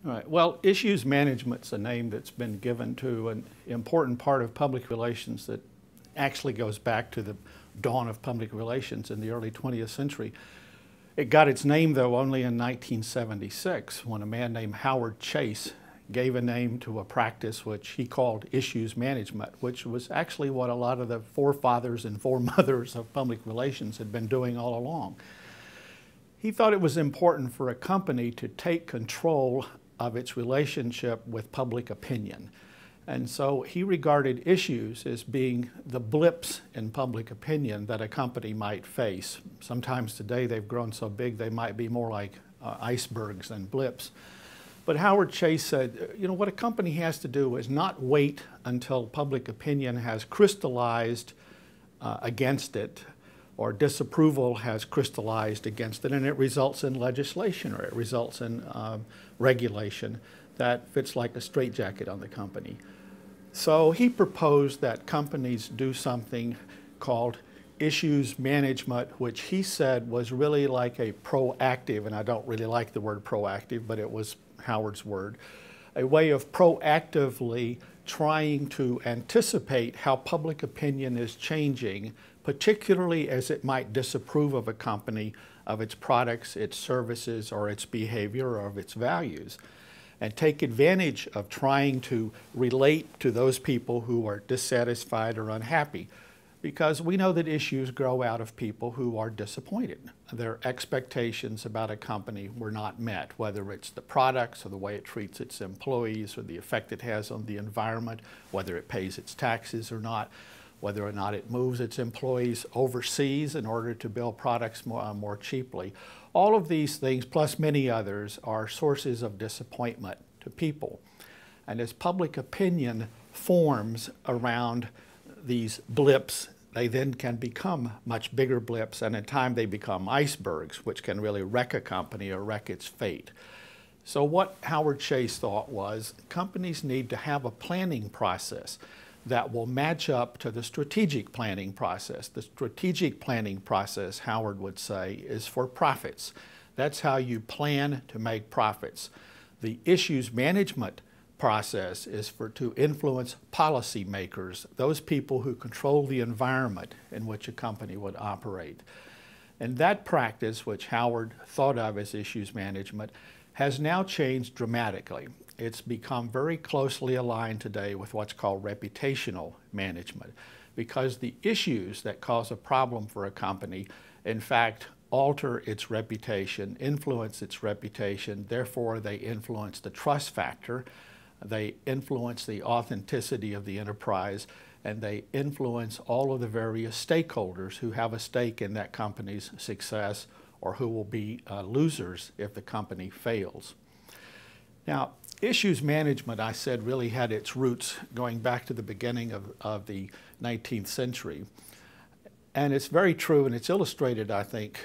Right. Well, issues management's a name that's been given to an important part of public relations that actually goes back to the dawn of public relations in the early 20th century. It got its name, though, only in 1976 when a man named Howard Chase gave a name to a practice which he called issues management, which was actually what a lot of the forefathers and foremothers of public relations had been doing all along. He thought it was important for a company to take control of its relationship with public opinion. And so he regarded issues as being the blips in public opinion that a company might face. Sometimes today they've grown so big they might be more like icebergs than blips. But Howard Chase said, you know, what a company has to do is not wait until public opinion has crystallized against it, or disapproval has crystallized against it, and it results in legislation, or it results in regulation that fits like a straitjacket on the company. So he proposed that companies do something called issues management, which he said was really like a proactive, and I don't really like the word proactive, but it was Howard's word, a way of proactively trying to anticipate how public opinion is changing, particularly as it might disapprove of a company, of its products, its services, or its behavior, or of its values, and take advantage of trying to relate to those people who are dissatisfied or unhappy. Because we know that issues grow out of people who are disappointed. Their expectations about a company were not met, whether it's the products or the way it treats its employees or the effect it has on the environment, whether it pays its taxes or not, whether or not it moves its employees overseas in order to build products more cheaply. All of these things, plus many others, are sources of disappointment to people. And as public opinion forms around these blips, they then can become much bigger blips, and in time they become icebergs, which can really wreck a company or wreck its fate. So what Howard Chase thought was companies need to have a planning process that will match up to the strategic planning process. The strategic planning process, Howard would say, is for profits. That's how you plan to make profits. The issues management process is to influence policymakers, those people who control the environment in which a company would operate. And that practice, which Howard thought of as issues management, has now changed dramatically. It's become very closely aligned today with what's called reputational management, because the issues that cause a problem for a company, in fact, alter its reputation, influence its reputation, therefore they influence the trust factor, they influence the authenticity of the enterprise, and they influence all of the various stakeholders who have a stake in that company's success or who will be losers if the company fails. Now, issues management, I said, really had its roots going back to the beginning of the 19th century. And it's very true, and it's illustrated, I think,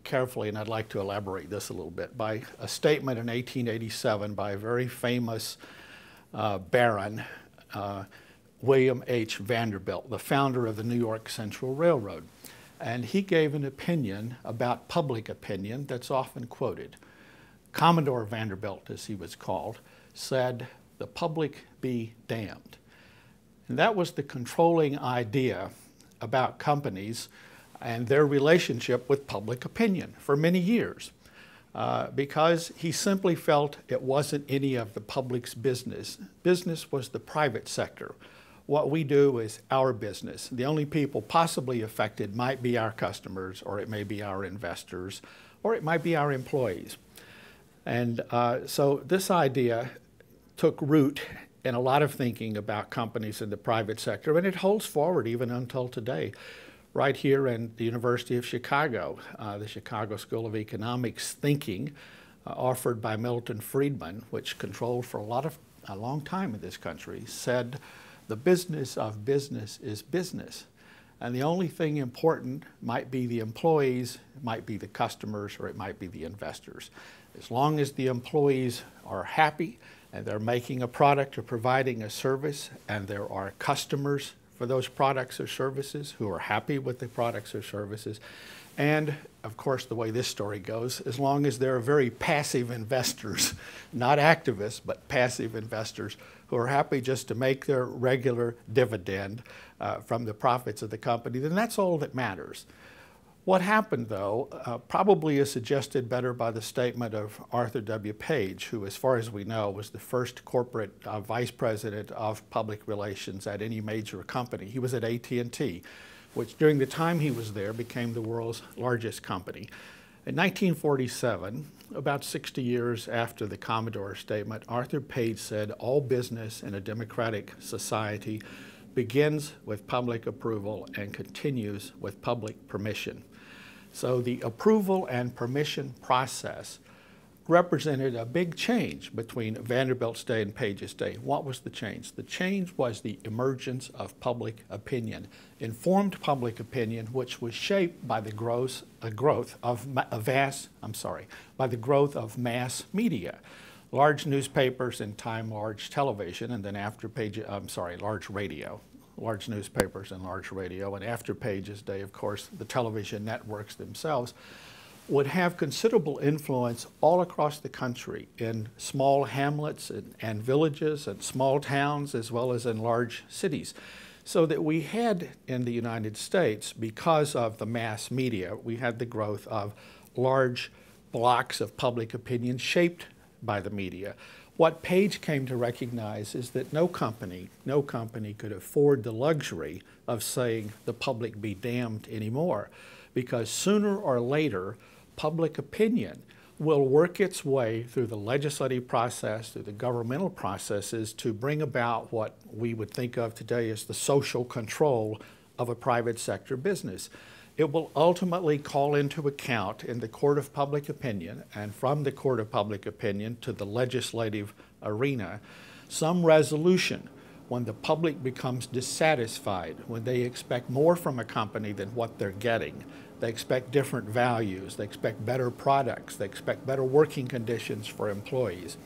carefully, and I'd like to elaborate this a little bit, by a statement in 1887 by a very famous baron, William H. Vanderbilt, the founder of the New York Central Railroad. And he gave an opinion about public opinion that's often quoted. Commodore Vanderbilt, as he was called, said, "The public be damned." And that was the controlling idea about companies and their relationship with public opinion for many years, because he simply felt it wasn't any of the public's business. Business was the private sector. What we do is our business. The only people possibly affected might be our customers, or it may be our investors, or it might be our employees. And so this idea took root in a lot of thinking about companies in the private sector, and it holds forward even until today. Right here in the University of Chicago, the Chicago School of Economics thinking offered by Milton Friedman, which controlled for a long time in this country, said the business of business is business. And the only thing important might be the employees, it might be the customers, or it might be the investors. As long as the employees are happy and they're making a product or providing a service, and there are customers for those products or services who are happy with the products or services, And of course, the way this story goes, as long as there are very passive investors, not activists, but passive investors who are happy just to make their regular dividend from the profits of the company, then that's all that matters. What happened, though, probably is suggested better by the statement of Arthur W. Page, who, as far as we know, was the first corporate vice president of public relations at any major company. He was at AT&T, which during the time he was there became the world's largest company. In 1947, about 60 years after the Commodore statement, Arthur Page said, "All business in a democratic society begins with public approval and continues with public permission." So the approval and permission process represented a big change between Vanderbilt's day and Page's day. What was the change? The change was the emergence of public opinion, informed public opinion, which was shaped by the growth of mass media, large newspapers, in time large television, and then after large radio. Large newspapers and large radio, and after Page's day, of course, the television networks themselves would have considerable influence all across the country in small hamlets and villages and small towns, as well as in large cities. So that we had in the United States, because of the mass media, we had the growth of large blocks of public opinion shaped by the media. What Page came to recognize is that no company could afford the luxury of saying the public be damned anymore, because sooner or later, public opinion will work its way through the legislative process, through the governmental processes, to bring about what we would think of today as the social control of a private sector business. It will ultimately call into account in the court of public opinion, and from the court of public opinion to the legislative arena, some resolution when the public becomes dissatisfied, when they expect more from a company than what they're getting. They expect different values, they expect better products, they expect better working conditions for employees.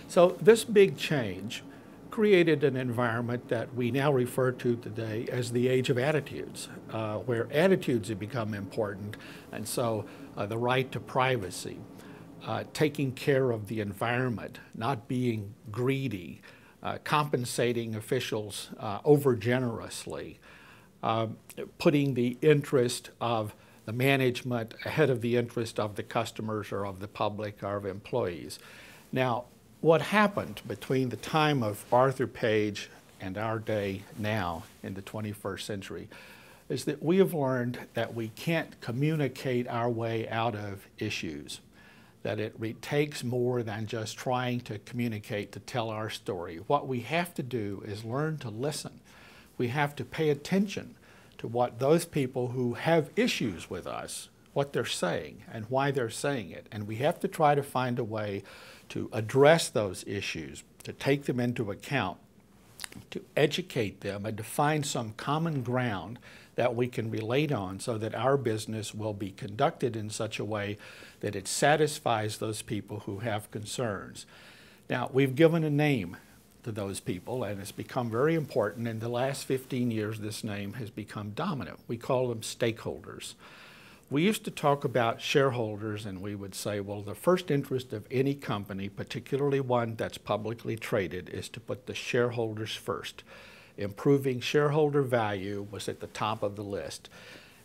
So this big change created an environment that we now refer to today as the age of attitudes, where attitudes have become important, and so the right to privacy, taking care of the environment, not being greedy, compensating officials overgenerously, putting the interest of the management ahead of the interest of the customers or of the public or of employees. Now, what happened between the time of Arthur Page and our day now in the 21st century is that we have learned that we can't communicate our way out of issues, that it takes more than just trying to communicate to tell our story. What we have to do is learn to listen. We have to pay attention to what those people who have issues with us, what they're saying and why they're saying it. And we have to try to find a way to address those issues, to take them into account, to educate them, and to find some common ground that we can relate on so that our business will be conducted in such a way that it satisfies those people who have concerns. Now, we've given a name to those people, and it's become very important. In the last 15 years, this name has become dominant. We call them stakeholders. We used to talk about shareholders, and we would say, well, the first interest of any company, particularly one that's publicly traded, is to put the shareholders first. Improving shareholder value was at the top of the list.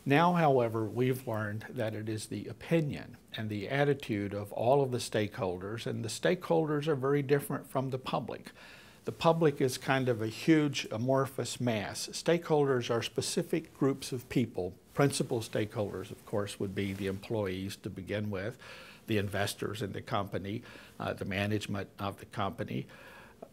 Now, however, we've learned that it is the opinion and the attitude of all of the stakeholders, and the stakeholders are very different from the public. The public is kind of a huge amorphous mass. Stakeholders are specific groups of people. Principal stakeholders, of course, would be the employees to begin with, the investors in the company, the management of the company,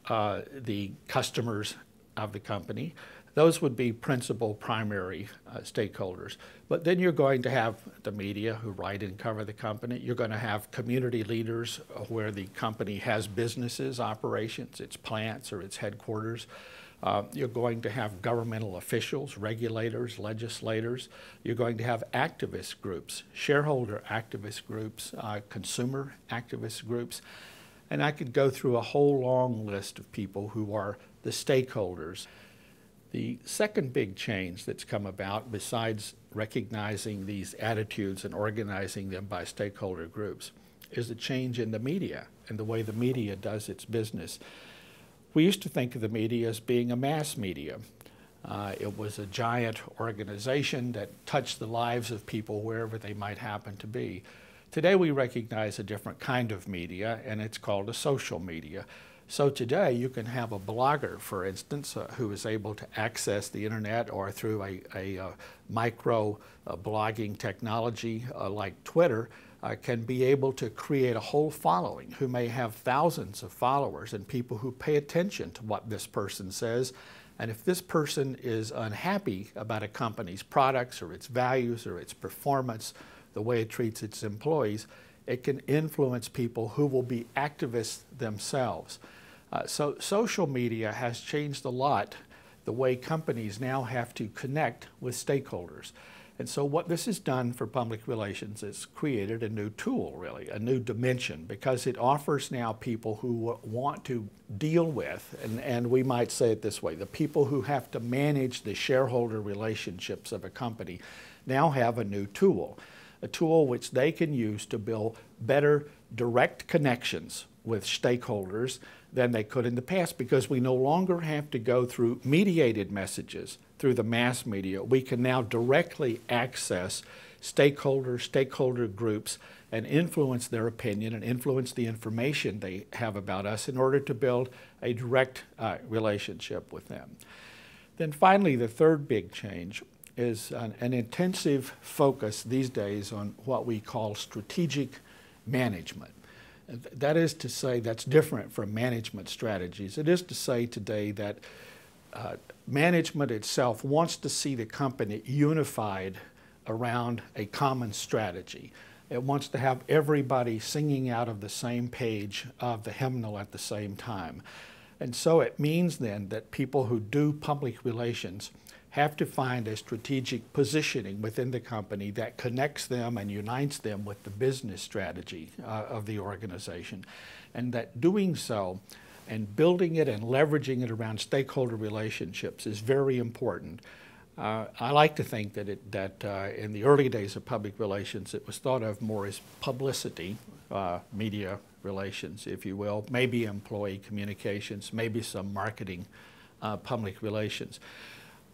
the customers of the company. Those would be principal primary stakeholders. But then you're going to have the media who write and cover the company. You're going to have community leaders where the company has businesses, operations, its plants or its headquarters. You're going to have governmental officials, regulators, legislators. You're going to have activist groups, shareholder activist groups, consumer activist groups. And I could go through a whole long list of people who are the stakeholders. The second big change that's come about, besides recognizing these attitudes and organizing them by stakeholder groups, is a change in the media and the way the media does its business. We used to think of the media as being a mass media. It was a giant organization that touched the lives of people wherever they might happen to be. Today we recognize a different kind of media, and it's called a social media. So today you can have a blogger, for instance, who is able to access the internet or through a micro blogging technology like Twitter, can be able to create a whole following who may have thousands of followers and people who pay attention to what this person says. And if this person is unhappy about a company's products or its values or its performance, the way it treats its employees, it can influence people who will be activists themselves. So social media has changed a lot the way companies now have to connect with stakeholders. And so what this has done for public relations is created a new tool, really, a new dimension, because it offers now people who want to deal with, and we might say it this way, the people who have to manage the shareholder relationships of a company now have a new tool, a tool which they can use to build better direct connections with stakeholders than they could in the past, because we no longer have to go through mediated messages through the mass media. We can now directly access stakeholder groups and influence their opinion and influence the information they have about us in order to build a direct relationship with them. Then finally, the third big change is an intensive focus these days on what we call strategic management. That is to say, that's different from management strategies. It is to say today that management itself wants to see the company unified around a common strategy. It wants to have everybody singing out of the same page of the hymnal at the same time. And so it means then that people who do public relations have to find a strategic positioning within the company that connects them and unites them with the business strategy of the organization. And that doing so and building it and leveraging it around stakeholder relationships is very important. I like to think that in the early days of public relations, it was thought of more as publicity, media relations, if you will, maybe employee communications, maybe some marketing, public relations.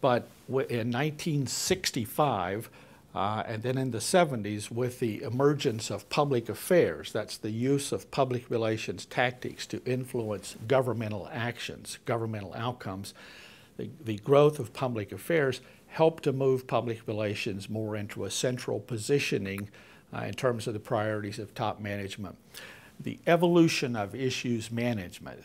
But in 1965, and then in the 70s, with the emergence of public affairs, that's the use of public relations tactics to influence governmental actions, governmental outcomes, the growth of public affairs helped to move public relations more into a central positioning in terms of the priorities of top management. The evolution of issues management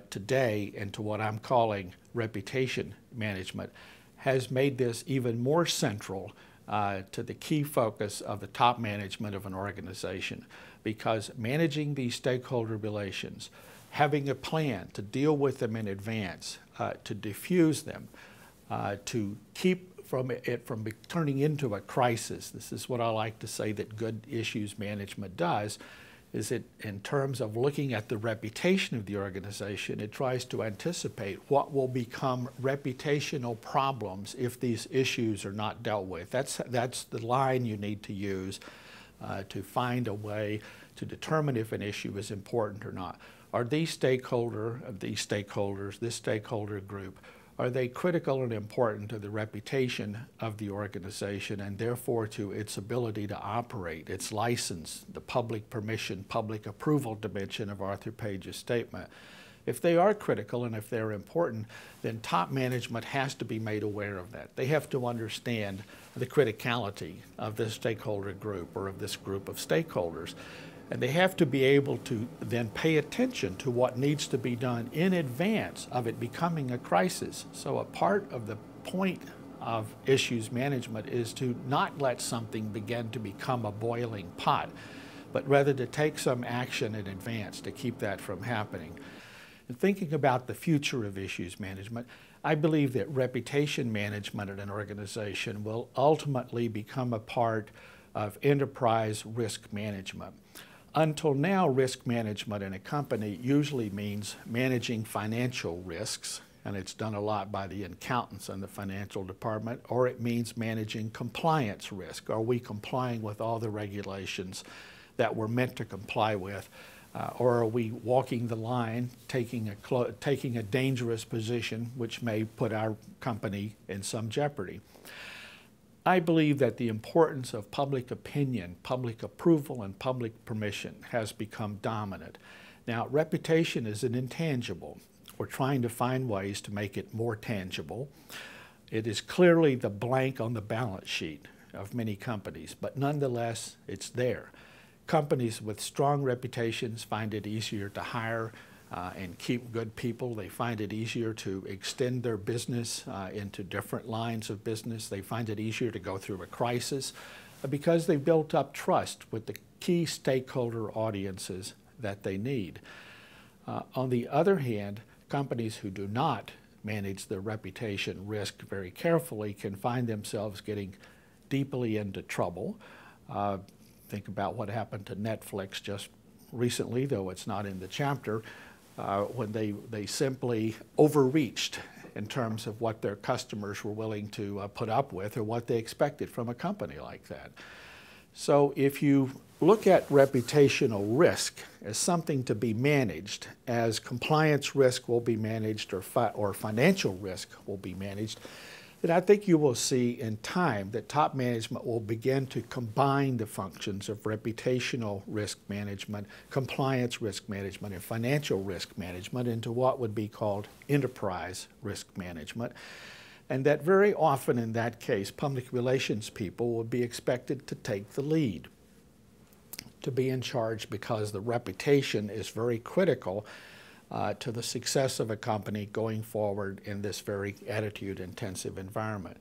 today into what I'm calling reputation management has made this even more central to the key focus of the top management of an organization, because managing these stakeholder relations, having a plan to deal with them in advance, to diffuse them, to keep it from turning into a crisis. This is what I like to say that good issues management does, is it, in terms of looking at the reputation of the organization, it tries to anticipate what will become reputational problems if these issues are not dealt with. That's the line you need to use to find a way to determine if an issue is important or not. Are these stakeholders, this stakeholder group, are they critical and important to the reputation of the organization and therefore to its ability to operate, its license, the public permission, public approval dimension of Arthur Page's statement? If they are critical and if they're important, then top management has to be made aware of that. They have to understand the criticality of this stakeholder group or of this group of stakeholders. And they have to be able to then pay attention to what needs to be done in advance of it becoming a crisis. So a part of the point of issues management is to not let something begin to become a boiling pot, but rather to take some action in advance to keep that from happening. And thinking about the future of issues management, I believe that reputation management at an organization will ultimately become a part of enterprise risk management. Until now, risk management in a company usually means managing financial risks, and it's done a lot by the accountants and the financial department, or it means managing compliance risk. Are we complying with all the regulations that we're meant to comply with? Or are we walking the line, taking a dangerous position which may put our company in some jeopardy? I believe that the importance of public opinion, public approval, and public permission has become dominant. Now, reputation is an intangible. We're trying to find ways to make it more tangible. It is clearly the blank on the balance sheet of many companies, but nonetheless, it's there. Companies with strong reputations find it easier to hire and keep good people. They find it easier to extend their business into different lines of business. They find it easier to go through a crisis because they've built up trust with the key stakeholder audiences that they need. On the other hand, companies who do not manage their reputation risk very carefully can find themselves getting deeply into trouble. Think about what happened to Netflix just recently, though it's not in the chapter, when they simply overreached in terms of what their customers were willing to put up with or what they expected from a company like that. So if you look at reputational risk as something to be managed, as compliance risk will be managed or financial risk will be managed, then I think you will see in time that top management will begin to combine the functions of reputational risk management, compliance risk management, and financial risk management into what would be called enterprise risk management. And that very often in that case, public relations people will be expected to take the lead, to be in charge, because the reputation is very critical to the success of a company going forward in this very attitude-intensive environment.